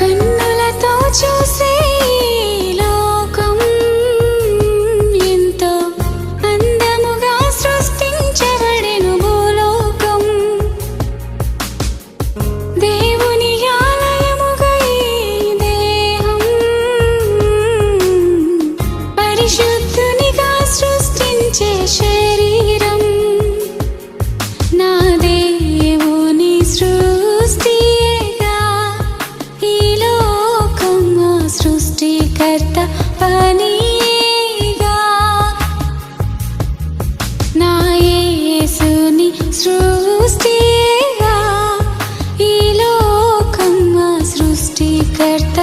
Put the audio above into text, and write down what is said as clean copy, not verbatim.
కన్నులతో చూసే లోకం ఎంతో అందముగా సృష్టించబడెను భూలోకం. దేవుని ఆలయముగా ఈ దేహం పరిశుద్ధునిగా సృష్టించే శరీరం. నా దేవుని సృష్టియేగా ఈ లోకం, నా సృష్టికర్త పనియేగా. నా యేసుని సృష్టియేగా ఈ లోకం, నా సృష్టికర్త